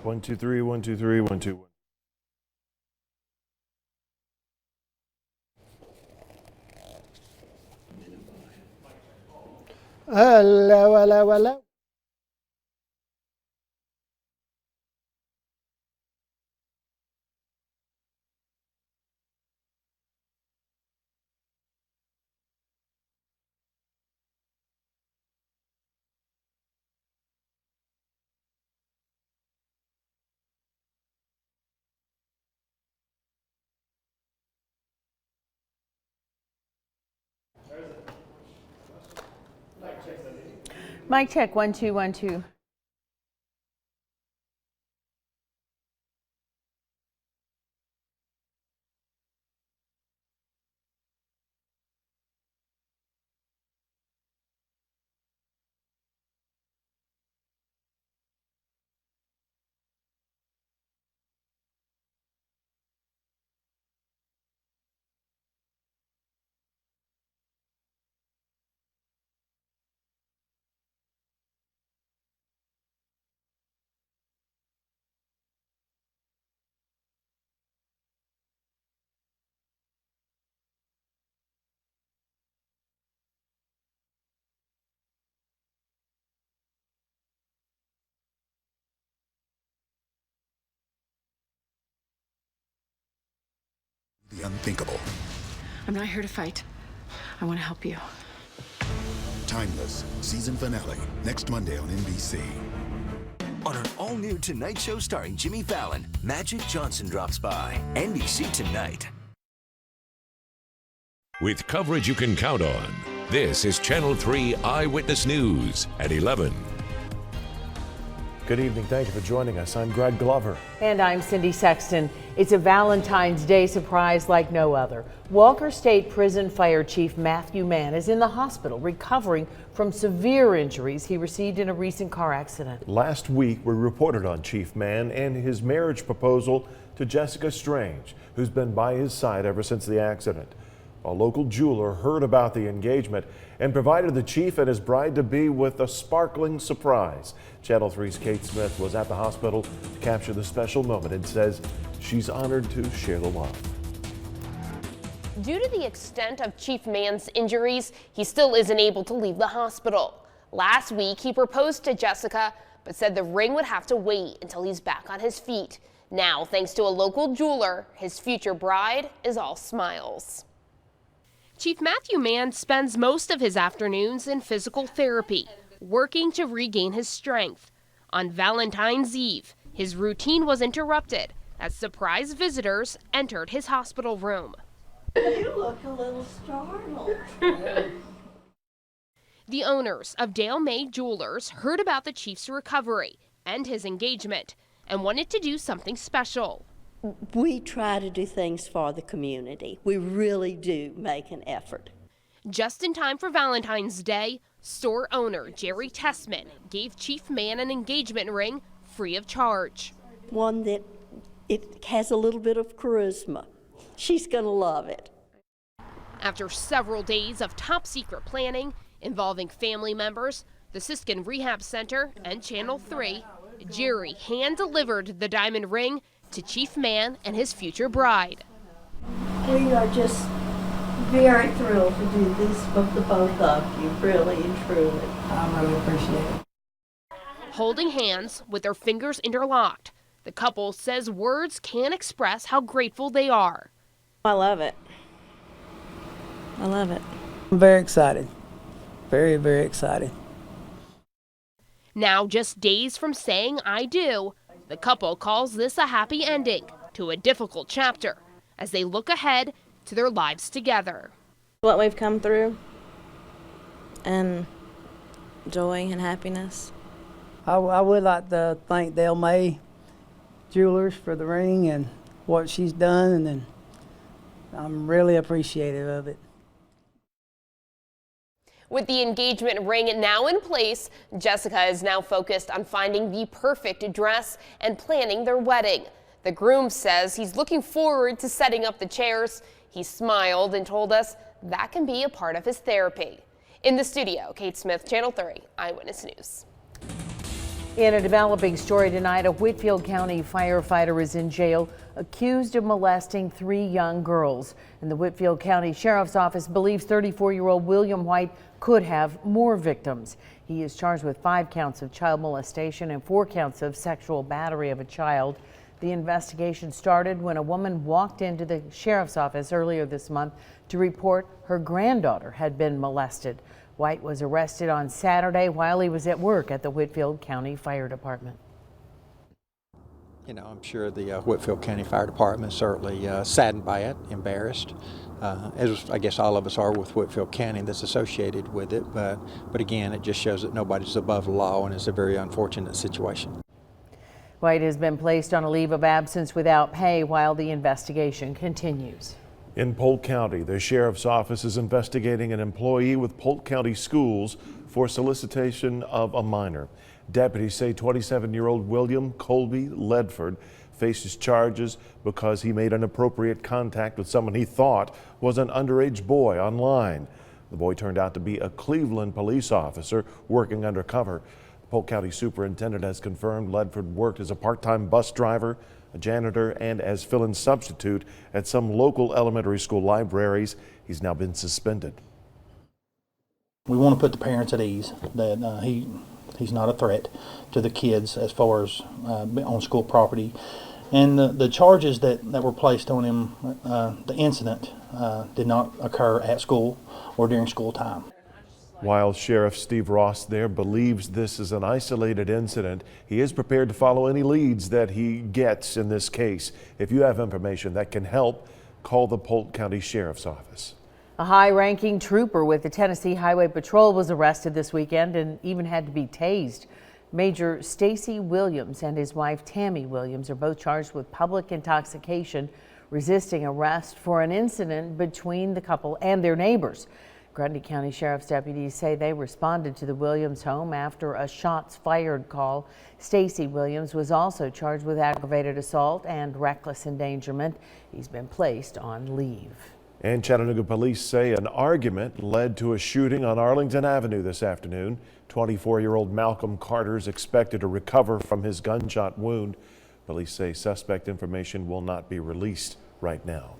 1, 2, 3, 1, 2, 3, 1, 2, 1. Hello, hello, hello. Mic check, 1, 2, 1, 2. The unthinkable. I'm not here to fight. I want to help you. Timeless season finale next Monday on NBC. On an all-new Tonight Show starring Jimmy Fallon, Magic Johnson drops by. NBC Tonight. With coverage you can count on, this is Channel 3 Eyewitness News at 11. Good evening. Thank you for joining us. I'm Greg Glover. And I'm Cindy Sexton. It's a Valentine's Day surprise like no other. Walker State Prison Fire Chief Matthew Mann is in the hospital recovering from severe injuries he received in a recent car accident. Last week, we reported on Chief Mann and his marriage proposal to Jessica Strange, who's been by his side ever since the accident. A local jeweler heard about the engagement and provided the chief and his bride-to-be with a sparkling surprise. Channel 3's Kate Smith was at the hospital to capture the special moment and says she's honored to share the love. Due to the extent of Chief Mann's injuries, he still isn't able to leave the hospital. Last week, he proposed to Jessica, but said the ring would have to wait until he's back on his feet. Now, thanks to a local jeweler, his future bride is all smiles. Chief Matthew Mann spends most of his afternoons in physical therapy, working to regain his strength. On Valentine's Eve, his routine was interrupted as surprise visitors entered his hospital room. You look a little startled. The owners of Dale May Jewelers heard about the chief's recovery and his engagement and wanted to do something special. We try to do things for the community. We really do make an effort. Just in time for Valentine's Day, store owner Jerry Tessman gave Chief Mann an engagement ring free of charge. One that it has a little bit of charisma. She's going to love it. After several days of top secret planning involving family members, the Siskin Rehab Center, and Channel 3, Jerry hand-delivered the diamond ring to Chief Mann and his future bride. We are just very thrilled to do this with the both of you, really and truly. I really appreciate it. Holding hands with their fingers interlocked, the couple says words can't express how grateful they are. I love it. I love it. I'm very excited. Very, very excited. Now, just days from saying I do, the couple calls this a happy ending to a difficult chapter as they look ahead to their lives together. What we've come through and joy and happiness. I would like to thank Dale May Jewelers for the ring and what she's done, and I'm really appreciative of it. With the engagement ring now in place, Jessica is now focused on finding the perfect dress and planning their wedding. The groom says he's looking forward to setting up the chairs. He smiled and told us that can be a part of his therapy. In the studio, Kate Smith, Channel 3 Eyewitness News. In a developing story tonight, a Whitfield County firefighter is in jail accused of molesting 3 young girls. And the Whitfield County Sheriff's Office believes 34-year-old William White could have more victims. He is charged with 5 counts of child molestation and 4 counts of sexual battery of a child. The investigation started when a woman walked into the sheriff's office earlier this month to report her granddaughter had been molested. White was arrested on Saturday while he was at work at the Whitfield County Fire Department. You know, I'm sure the Whitfield County Fire Department is certainly saddened by it, embarrassed, as I guess all of us are with Whitfield County that's associated with it. But again, it just shows that nobody's above the law, and it's a very unfortunate situation. White has been placed on a leave of absence without pay while the investigation continues. In Polk County, the sheriff's office is investigating an employee with Polk County Schools for solicitation of a minor. Deputies say 27-year-old William Colby Ledford faces charges because he made inappropriate contact with someone he thought was an underage boy online. The boy turned out to be a Cleveland police officer working undercover. The Polk County superintendent has confirmed Ledford worked as a part-time bus driver, a janitor, and as fill-in substitute at some local elementary school libraries. He's now been suspended. We want to put the parents at ease that he's not a threat to the kids as far as on school property. And the charges that were placed on him, the incident did not occur at school or during school time. While Sheriff Steve Ross there believes this is an isolated incident, he is prepared to follow any leads that he gets in this case. If you have information that can help, call the Polk County Sheriff's Office. A high-ranking trooper with the Tennessee Highway Patrol was arrested this weekend and even had to be tased. Major Stacy Williams and his wife Tammy Williams are both charged with public intoxication, resisting arrest for an incident between the couple and their neighbors. Grundy County Sheriff's deputies say they responded to the Williams home after a shots fired call. Stacy Williams was also charged with aggravated assault and reckless endangerment. He's been placed on leave. And Chattanooga police say an argument led to a shooting on Arlington Avenue this afternoon. 24-year-old Malcolm Carter is expected to recover from his gunshot wound. Police say suspect information will not be released right now.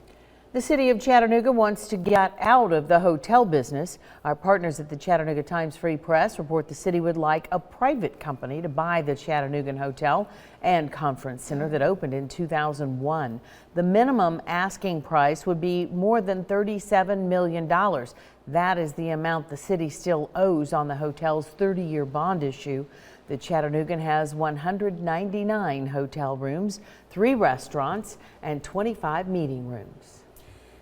The city of Chattanooga wants to get out of the hotel business. Our partners at the Chattanooga Times Free Press report the city would like a private company to buy the Chattanooga Hotel and Conference Center that opened in 2001. The minimum asking price would be more than $37 million. That is the amount the city still owes on the hotel's 30-year bond issue. The Chattanoogan has 199 hotel rooms, 3 restaurants, and 25 meeting rooms.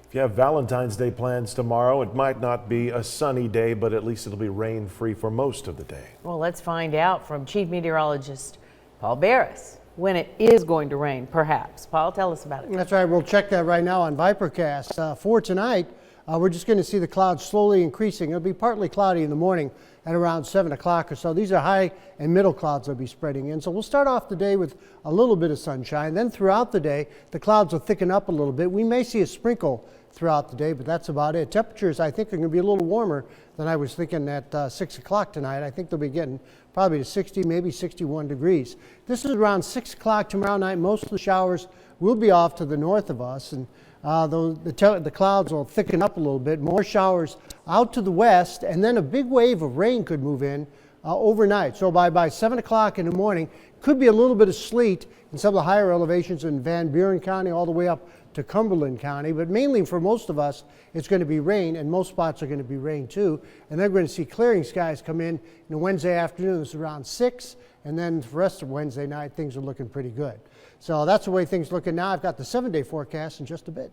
If you have Valentine's Day plans tomorrow, it might not be a sunny day, but at least it'll be rain-free for most of the day. Well, let's find out from Chief Meteorologist Paul Bearettes when it is going to rain, perhaps. Paul, tell us about it. That's right. We'll check that right now on Vipercast. For tonight, we're just going to see the clouds slowly increasing. It'll be partly cloudy in the morning at around 7 o'clock or so. These are high and middle clouds that'll be spreading in. So we'll start off the day with a little bit of sunshine. Then throughout the day, the clouds will thicken up a little bit. We may see a sprinkle throughout the day, but that's about it. Temperatures, I think, are going to be a little warmer than I was thinking at 6 o'clock tonight. I think they'll be getting probably to 60, maybe 61 degrees. This is around 6 o'clock tomorrow night. Most of the showers will be off to the north of us, and the clouds will thicken up a little bit. More showers out to the west, and then a big wave of rain could move in overnight. So by 7 o'clock in the morning, could be a little bit of sleet in some of the higher elevations in Van Buren County all the way up to Cumberland County, but mainly for most of us, it's going to be rain, and most spots are going to be rain too. And they're going to see clearing skies come in Wednesday afternoon. It's around 6, and then the rest of Wednesday night, things are looking pretty good. So that's the way things are looking now. I've got the 7-day forecast in just a bit.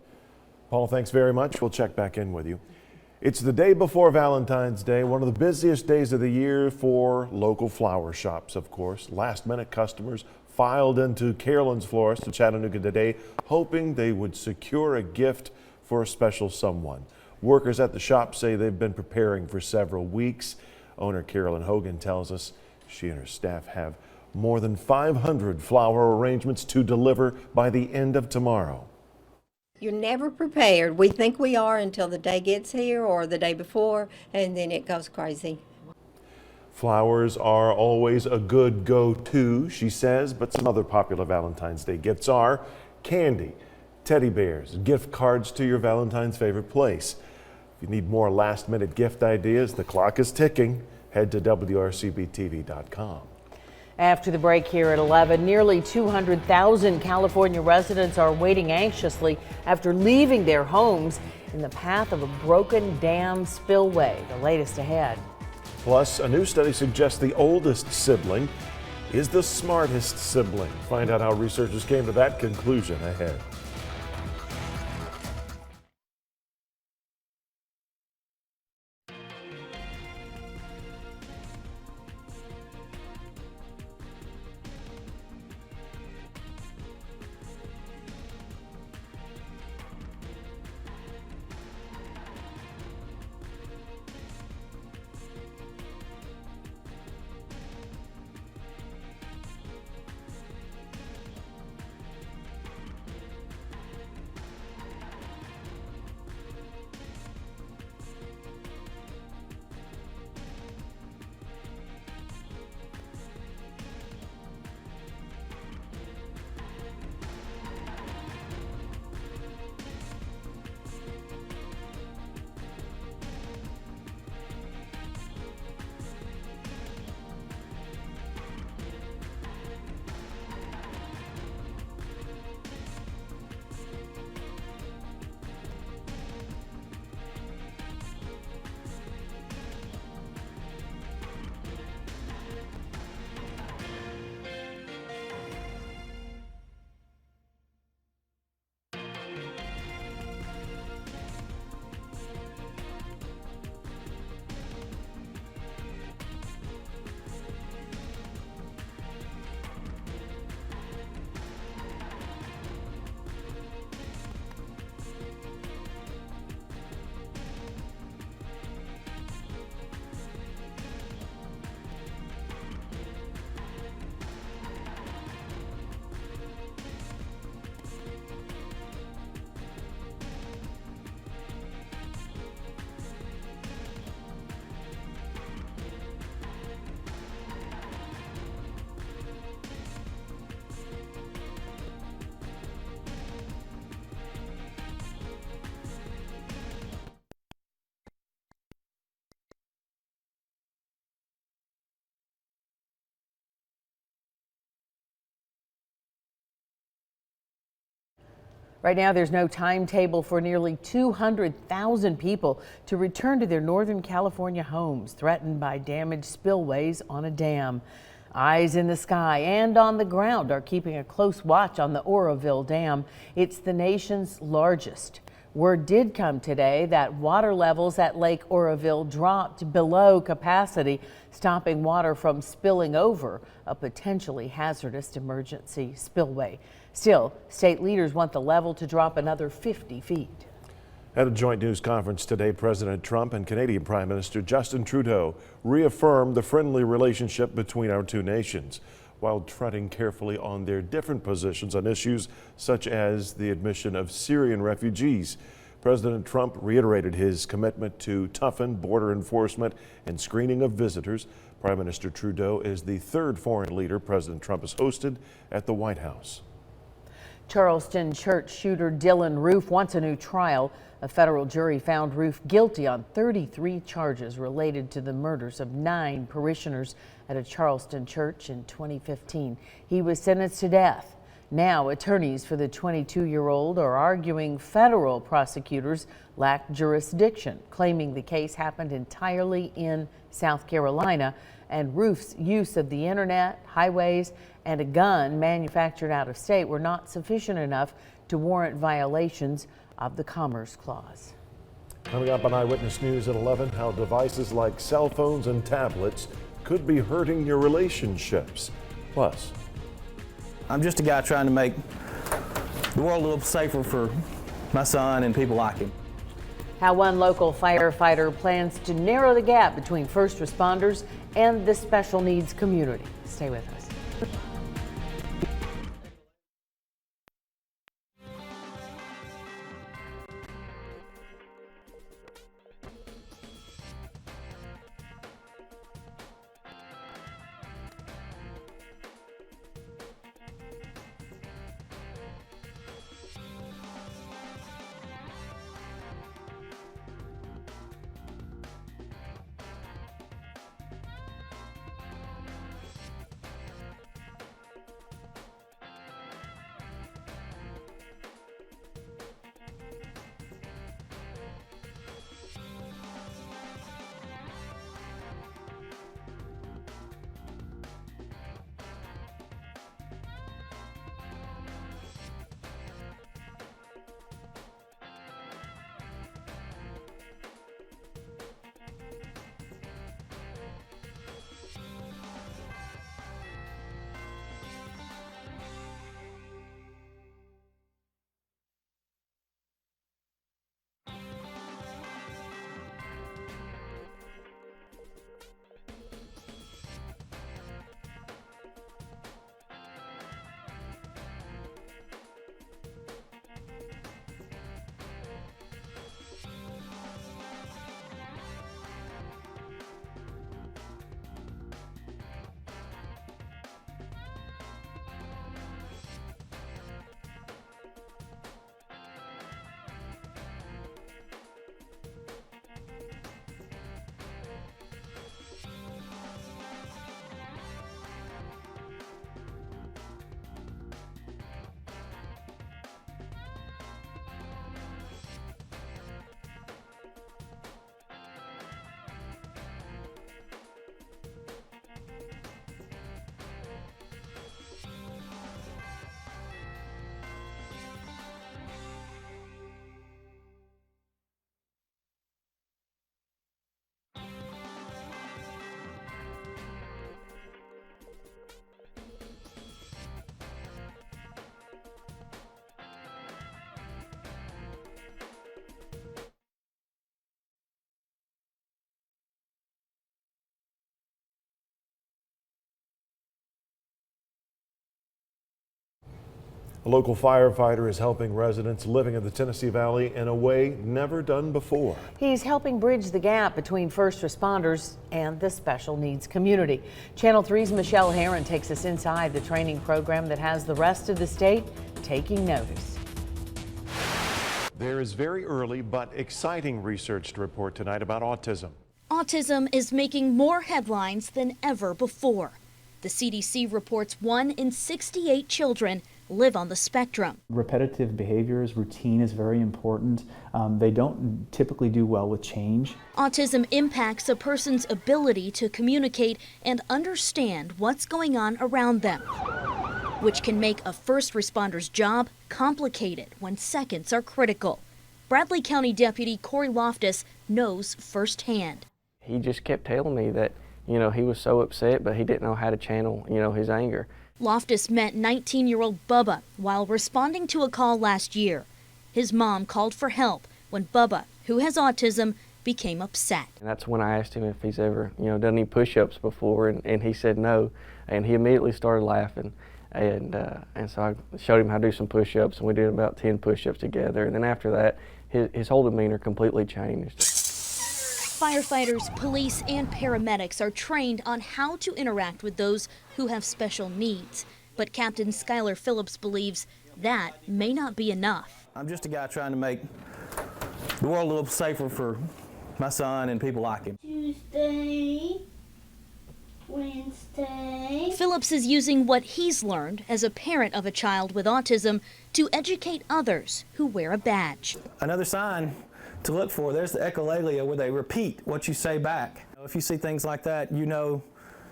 Paul, thanks very much. We'll check back in with you. It's the day before Valentine's Day, one of the busiest days of the year for local flower shops, of course. Last-minute customers filed into Carolyn's Florist in Chattanooga today, hoping they would secure a gift for a special someone. Workers at the shop say they've been preparing for several weeks. Owner Carolyn Hogan tells us she and her staff have more than 500 flower arrangements to deliver by the end of tomorrow. You're never prepared. We think we are until the day gets here or the day before, and then it goes crazy. Flowers are always a good go-to, she says, but some other popular Valentine's Day gifts are candy, teddy bears, gift cards to your Valentine's favorite place. If you need more last-minute gift ideas, the clock is ticking. Head to WRCBTV.com. After the break here at 11, nearly 200,000 California residents are waiting anxiously after leaving their homes in the path of a broken dam spillway. The latest ahead. Plus, a new study suggests the oldest sibling is the smartest sibling. Find out how researchers came to that conclusion ahead. Right now, there's no timetable for nearly 200,000 people to return to their Northern California homes threatened by damaged spillways on a dam. Eyes in the sky and on the ground are keeping a close watch on the Oroville Dam. It's the nation's largest. Word did come today that water levels at Lake Oroville dropped below capacity, stopping water from spilling over a potentially hazardous emergency spillway. Still, state leaders want the level to drop another 50 feet. At a joint news conference today, President Trump and Canadian Prime Minister Justin Trudeau reaffirmed the friendly relationship between our two nations, while treading carefully on their different positions on issues such as the admission of Syrian refugees. President Trump reiterated his commitment to toughen border enforcement and screening of visitors. Prime Minister Trudeau is the third foreign leader President Trump has hosted at the White House. Charleston church shooter Dylan Roof wants a new trial. A federal jury found Roof guilty on 33 charges related to the murders of 9 parishioners at a Charleston church in 2015. He was sentenced to death. Now, attorneys for the 22-year-old are arguing federal prosecutors lack jurisdiction, claiming the case happened entirely in South Carolina and Roof's use of the internet, highways, and a gun manufactured out of state were not sufficient enough to warrant violations of the Commerce Clause. Coming up on Eyewitness News at 11, how devices like cell phones and tablets could be hurting your relationships. Plus, I'm just a guy trying to make the world a little safer for my son and people like him. How one local firefighter plans to narrow the gap between first responders and the special needs community. Stay with us. A local firefighter is helping residents living in the Tennessee Valley in a way never done before. He's helping bridge the gap between first responders and the special needs community. Channel 3's Michelle Herron takes us inside the training program that has the rest of the state taking notice. There is very early but exciting research to report tonight about autism. Autism is making more headlines than ever before. The CDC reports 1 in 68 children live on the spectrum. Repetitive behaviors, routine is very important. They don't typically do well with change. Autism impacts a person's ability to communicate and understand what's going on around them, which can make a first responder's job complicated when seconds are critical. Bradley County Deputy Corey Loftus knows firsthand. He just kept telling me that, he was so upset, but he didn't know how to channel, his anger. Loftus met 19-year-old Bubba while responding to a call last year. His mom called for help when Bubba, who has autism, became upset. And that's when I asked him if he's ever, done any push-ups before, and he said no, and he immediately started laughing. And so I showed him how to do some push-ups, and we did about 10 push-ups together. And then after that, his whole demeanor completely changed. Firefighters, police, and paramedics are trained on how to interact with those who have special needs. But Captain Skylar Phillips believes that may not be enough. I'm just a guy trying to make the world a little safer for my son and people like him. Tuesday, Wednesday. Phillips is using what he's learned as a parent of a child with autism to educate others who wear a badge. Another sign to look for, there's the echolalia, where they repeat what you say back. If you see things like that, you know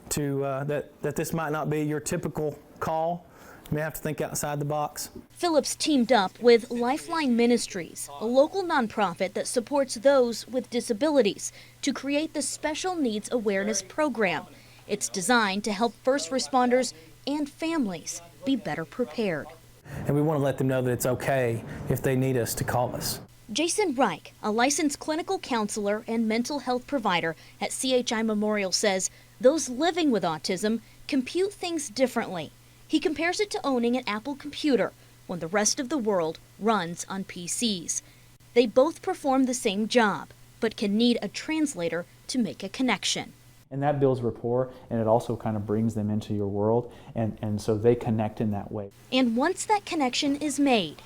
that this might not be your typical call. You may have to think outside the box. Phillips teamed up with Lifeline Ministries, a local nonprofit that supports those with disabilities, to create the Special Needs Awareness Program. It's designed to help first responders and families be better prepared. And we want to let them know that it's okay if they need us to call us. Jason Reich, a licensed clinical counselor and mental health provider at CHI Memorial, says those living with autism compute things differently. He compares it to owning an Apple computer when the rest of the world runs on PCs. They both perform the same job, but can need a translator to make a connection. And that builds rapport, and it also kind of brings them into your world, and so they connect in that way. And once that connection is made,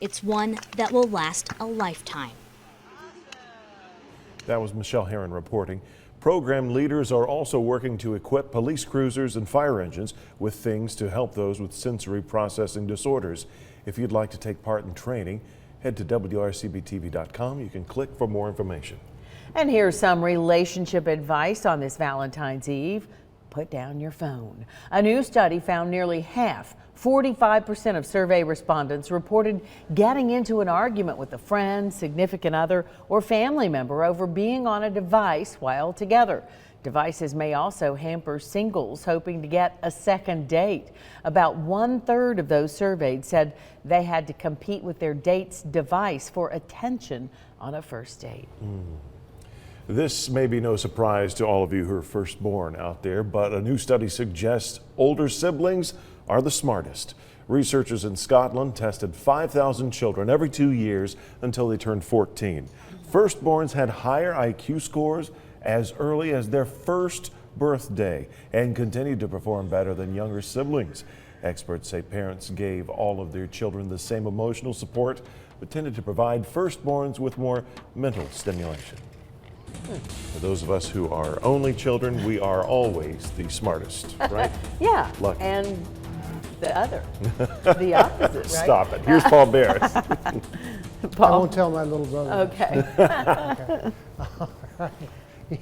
it's one that will last a lifetime. That was Michelle Herron reporting. Program leaders are also working to equip police cruisers and fire engines with things to help those with sensory processing disorders. If you'd like to take part in training, head to WRCBTV.com. You can click for more information. And here's some relationship advice on this Valentine's Eve. Put down your phone. A new study found nearly half, 45% of survey respondents reported getting into an argument with a friend, significant other, or family member over being on a device while together. Devices may also hamper singles hoping to get a second date. About 1/3 of those surveyed said they had to compete with their date's device for attention on a first date. This may be no surprise to all of you who are firstborn out there, but a new study suggests older siblings are the smartest. Researchers in Scotland tested 5,000 children every 2 years until they turned 14. Firstborns had higher IQ scores as early as their first birthday and continued to perform better than younger siblings. Experts say parents gave all of their children the same emotional support, but tended to provide firstborns with more mental stimulation. For those of us who are only children, we are always the smartest, right? Yeah, Lucky. and the other, the opposite, right? Stop it. Here's Paul Bearettes. I won't tell my little brother. Okay. Okay. All right.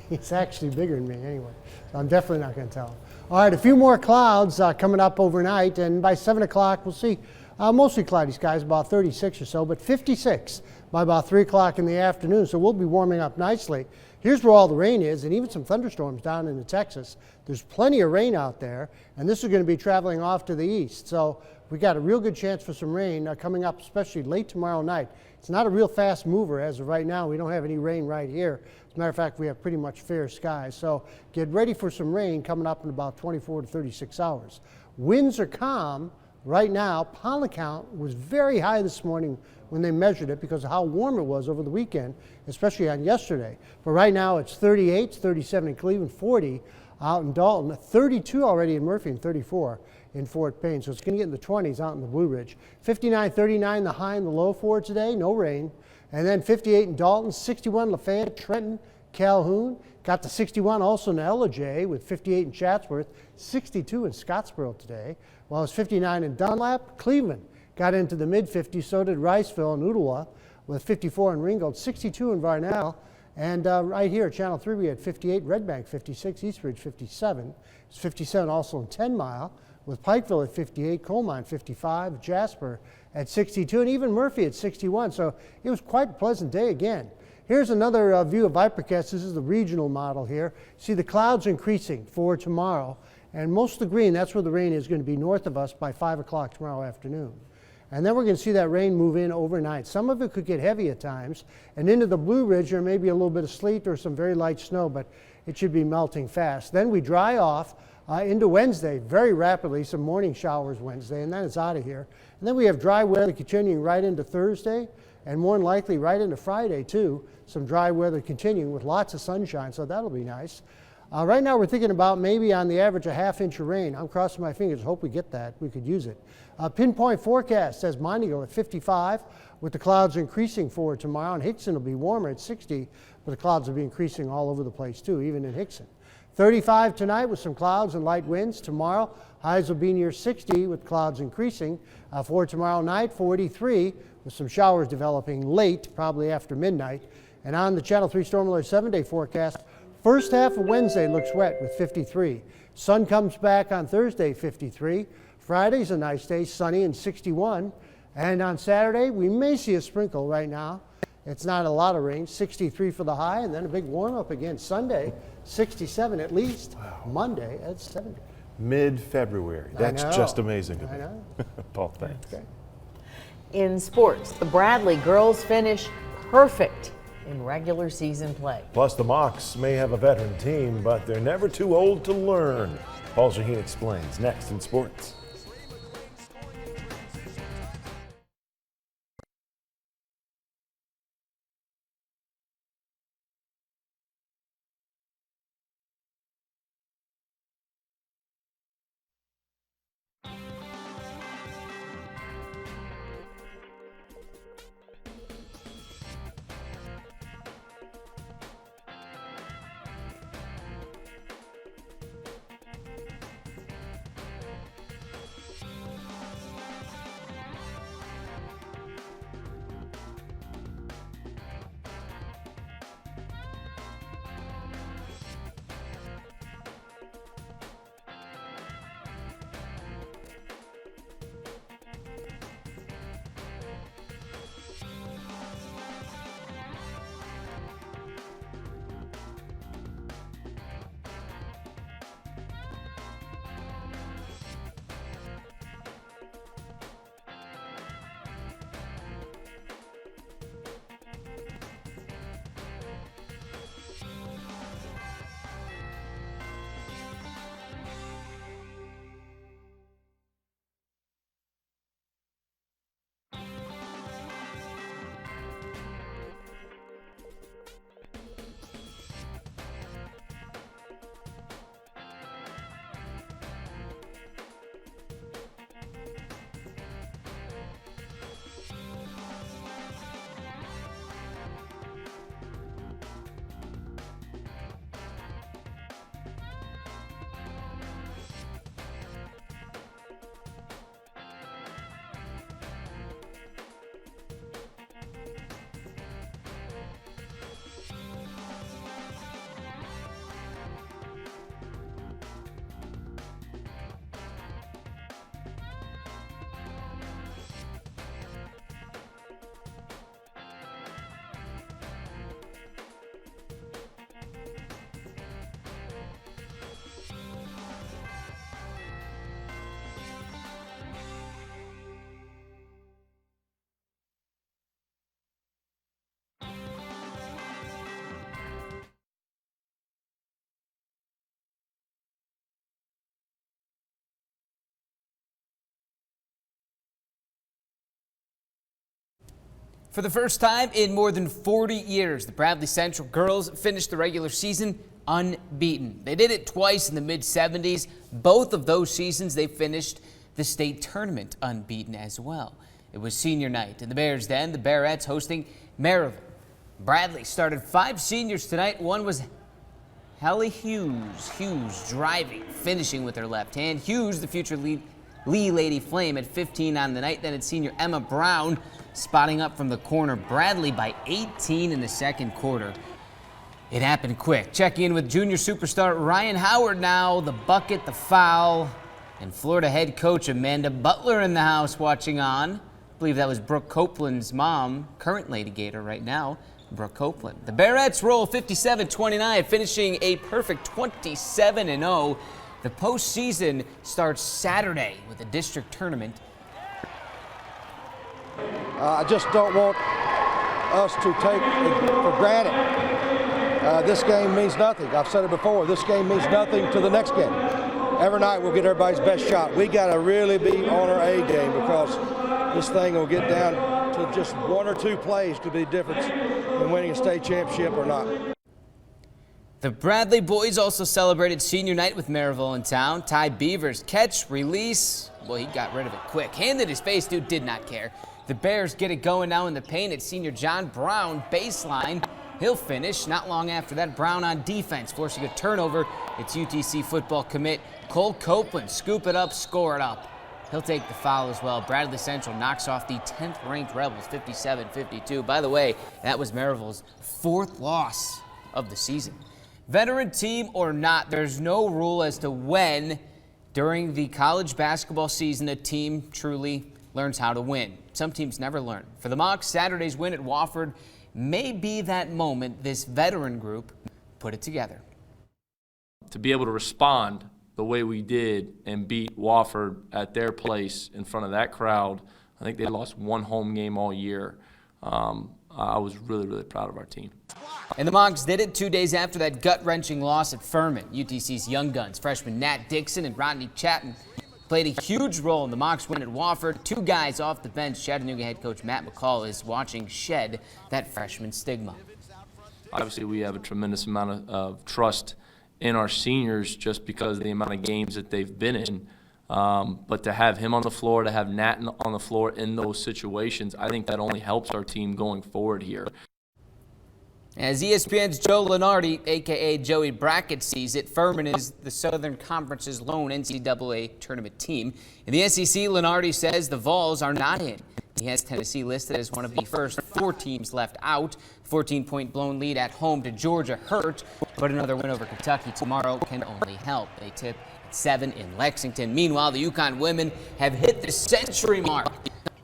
He's actually bigger than me anyway, so I'm definitely not going to tell him. All right, a few more clouds coming up overnight, and by 7 o'clock we'll see mostly cloudy skies, about 36 or so, but 56 by about 3 o'clock in the afternoon, so we'll be warming up nicely. Here's where all the rain is, and even some thunderstorms down into Texas. There's plenty of rain out there, and this is going to be traveling off to the east. So we got a real good chance for some rain coming up, especially late tomorrow night. It's not a real fast mover as of right now. We don't have any rain right here. As a matter of fact, we have pretty much fair skies. So get ready for some rain coming up in about 24 to 36 hours. Winds are calm right now. Pollen count was very high this morning when they measured it because of how warm it was over the weekend, especially on yesterday. But right now it's 38, it's 37 in Cleveland, 40 out in Dalton, 32 already in Murphy, and 34 in Fort Payne. So it's going to get in the 20s out in the Blue Ridge. 59, 39 the high and the low for today, no rain. And then 58 in Dalton, 61 Lafayette, Trenton, Calhoun. Got to 61 also in Ellijay with 58 in Chatsworth, 62 in Scottsboro today. While it's 59 in Dunlap, Cleveland got into the mid-50s, so did Riceville and Ottawa with 54 in Ringgold, 62 in Varnell. And right here at Channel 3 we had 58, Red Bank 56, Eastridge 57. It's 57 also in 10 Mile with Pikeville at 58, Coal Mine 55, Jasper at 62, and even Murphy at 61. So it was quite a pleasant day again. Here's another view of Vipercast. This is the regional model here. See the clouds increasing for tomorrow, and most of the green, that's where the rain is going to be north of us by 5 o'clock tomorrow afternoon. And then we're going to see that rain move in overnight. Some of it could get heavy at times, and into the Blue Ridge there may be a little bit of sleet or some very light snow, but it should be melting fast. Then we dry off into Wednesday very rapidly, some morning showers Wednesday, and then it's out of here. And then we have dry weather continuing right into Thursday, and more than likely right into Friday too. Some dry weather continuing with lots of sunshine, so that'll be nice. Right now we're thinking about maybe on the average a half-inch of rain. I'm crossing my fingers, hope we get that, we could use it. Pinpoint forecast says Montego at 55 with the clouds increasing for tomorrow, and Hickson will be warmer at 60, but the clouds will be increasing all over the place too, even in Hickson. 35 tonight with some clouds and light winds. Tomorrow, highs will be near 60 with clouds increasing. For tomorrow night, 43 with some showers developing late, probably after midnight. And on the Channel 3 Storm Alert 7-day forecast, first half of Wednesday looks wet with 53. Sun comes back on Thursday, 53. Friday's a nice day, sunny and 61. And on Saturday, we may see a sprinkle right now. It's not a lot of rain, 63 for the high, and then a big warm-up again. Sunday, 67 at least. Wow. Monday at 70. Mid-February. That's just amazing to me. I know. Paul, thanks. Okay. In sports, the Bradley girls finish perfect in regular season play. Plus, the Mocs may have a veteran team, but they're never too old to learn. Paul Shaheen explains next in sports. For the first time in more than 40 years, the Bradley Central girls finished the regular season unbeaten. They did it twice in the mid-70s. Both of those seasons, they finished the state tournament unbeaten as well. It was senior night in the Bears Den, the Bearettes hosting Maryville. Bradley started 5 seniors tonight. One was Hallie Hughes. Hughes driving, finishing with her left hand. Hughes, the future Lee Lady Flame, at 15 on the night. Then it's senior Emma Brown spotting up from the corner. Bradley by 18 in the second quarter. It happened quick. Checking in with junior superstar Ryan Howard now. The bucket, the foul, and Florida head coach Amanda Butler in the house watching on. I believe that was Brooke Copeland's mom, current Lady Gator right now, Brooke Copeland. The Bearettes roll 57-29, finishing a perfect 27-0. The postseason starts Saturday with a district tournament. I just don't want us to take it for granted. This game means nothing. I've said it before. This game means nothing to the next game. Every night we'll get everybody's best shot. We got to really be on our A game because this thing will get down to just 1 or 2 plays to be the difference in winning a state championship or not. The Bradley boys also celebrated senior night with Maryville in town. Ty Beavers catch, release. Well, he got rid of it quick. Handed his face, dude did not care. The Bears get it going now in the paint. It's senior John Brown, baseline. He'll finish. Not long after that, Brown on defense, forcing a turnover. It's UTC football commit Cole Copeland. Scoop it up, score it up. He'll take the foul as well. Bradley Central knocks off the 10th-ranked Rebels, 57-52. By the way, that was Maryville's 4th loss of the season. Veteran team or not, there's no rule as to when during the college basketball season a team truly learns how to win. Some teams never learn. For the Mocs, Saturday's win at Wofford may be that moment this veteran group put it together. To be able to respond the way we did and beat Wofford at their place in front of that crowd, I think they lost 1 home game all year. I was really, really proud of our team. And the Mocs did it 2 days after that gut-wrenching loss at Furman. UTC's young guns, freshmen Nat Dixon and Rodney Chatton, played a huge role in the Mocs win at Wofford. 2 guys off the bench. Chattanooga head coach Matt McCall is watching shed that freshman stigma. Obviously, we have a tremendous amount of trust in our seniors just because of the amount of games that they've been in. But to have him on the floor, to have Nat on the floor in those situations, I think that only helps our team going forward here. As ESPN's Joe Lenardi, a.k.a. Joey Brackett, sees it, Furman is the Southern Conference's lone NCAA tournament team. In the SEC, Lenardi says the Vols are not in. He has Tennessee listed as one of the first 4 teams left out. 14-point blown lead at home to Georgia hurt, but another win over Kentucky tomorrow can only help. They tip at 7 in Lexington. Meanwhile, the UConn women have hit the century mark.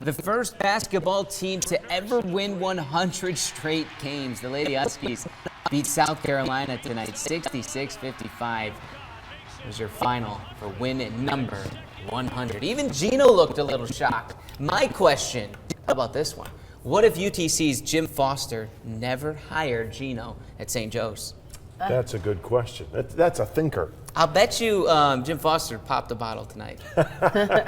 The first basketball team to ever win 100 straight games. The Lady Huskies beat South Carolina tonight, 66-55. It was your final for win number 100. Even Gino looked a little shocked. My question, how about this one? What if UTC's Jim Foster never hired Gino at St. Joe's? That's a good question. That's a thinker. I'll bet you Jim Foster popped a bottle tonight.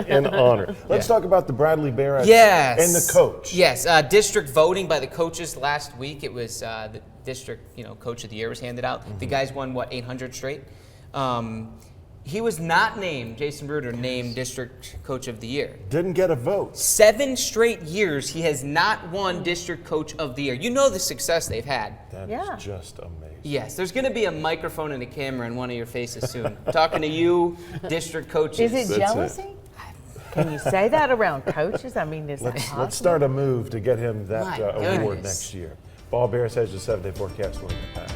In honor. Let's talk about the Bradley Bearettes and the coach. Yes, district voting by the coaches last week. It was the district, coach of the year was handed out. The guys won, 800 straight? He was not named, Jason Bruder, named district coach of the year. Didn't get a vote. 7 straight years he has not won district coach of the year. You know the success they've had. That is just amazing. Yes, there's going to be a microphone and a camera in one of your faces soon. Talking to you, district coaches. Is it jealousy? Can you say that around coaches? I mean, is it possible? Let's start a move to get him that award next year. Ball Bears has your 7-day forecast. We'll get back.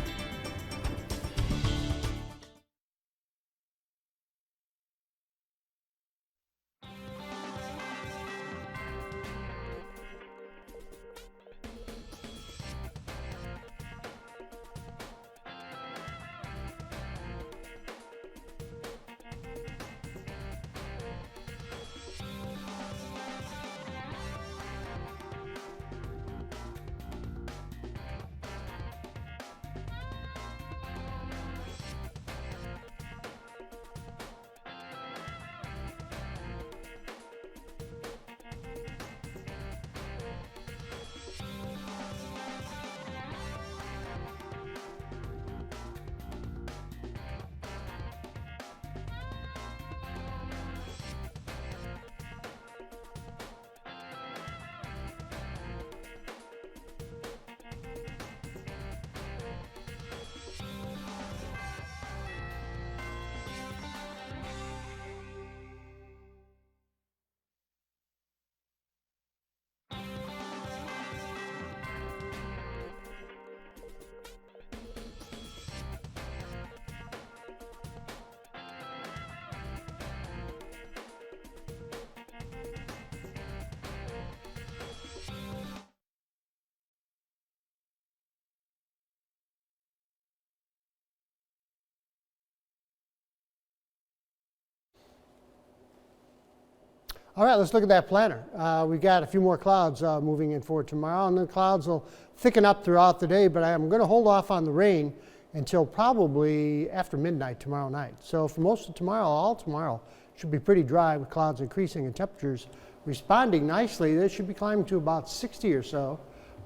All right, let's look at that planner. We got a few more clouds moving in for tomorrow, and the clouds will thicken up throughout the day, but I'm going to hold off on the rain until probably after midnight tomorrow night. So for most of tomorrow, all tomorrow, should be pretty dry with clouds increasing and temperatures responding nicely. They should be climbing to about 60 or so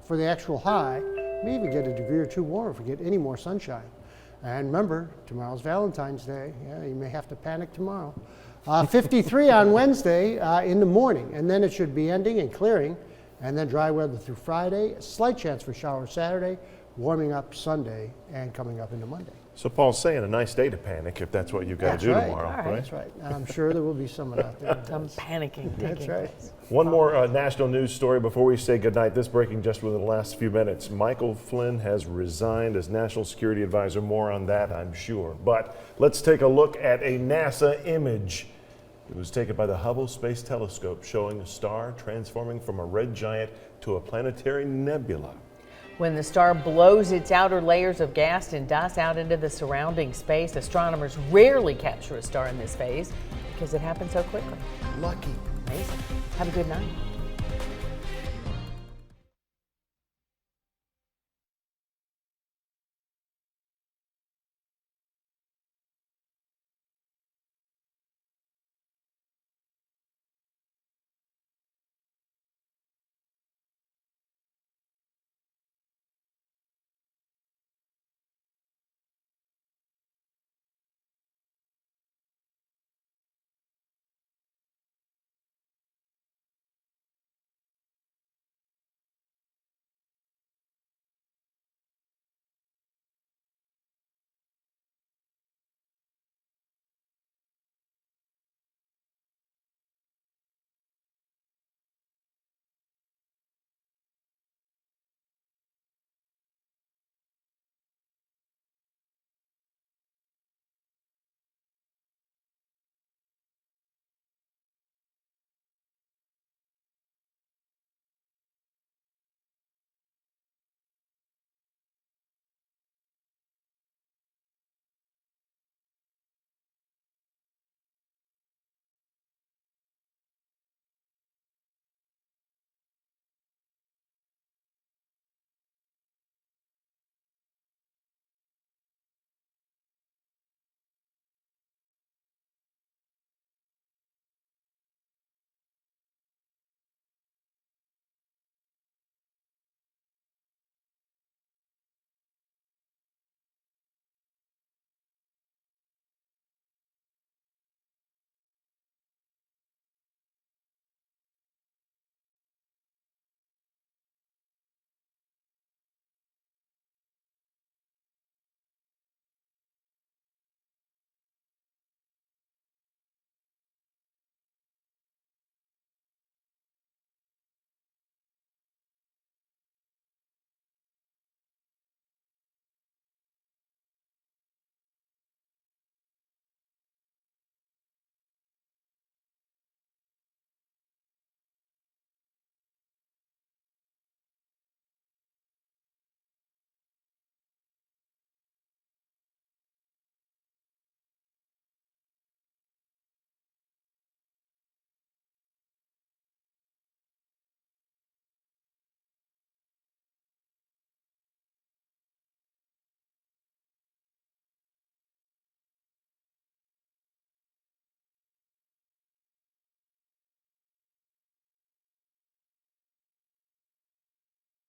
for the actual high. May even get a degree or two warmer if we get any more sunshine. And remember, tomorrow's Valentine's Day. Yeah, you may have to panic tomorrow. 53 on Wednesday in the morning, and then it should be ending and clearing, and then dry weather through Friday. A slight chance for showers Saturday, warming up Sunday, and coming up into Monday. So Paul's saying a nice day to panic if that's what you've got to do tomorrow, right? That's right. And I'm sure there will be someone out there. Some panicking taking That's right. place. One more national news story before we say goodnight. This breaking just within the last few minutes. Michael Flynn has resigned as National Security Advisor. More on that, I'm sure. But let's take a look at a NASA image. It was taken by the Hubble Space Telescope, showing a star transforming from a red giant to a planetary nebula. When the star blows its outer layers of gas and dust out into the surrounding space, astronomers rarely capture a star in this phase because it happens so quickly. Lucky. Amazing. Have a good night.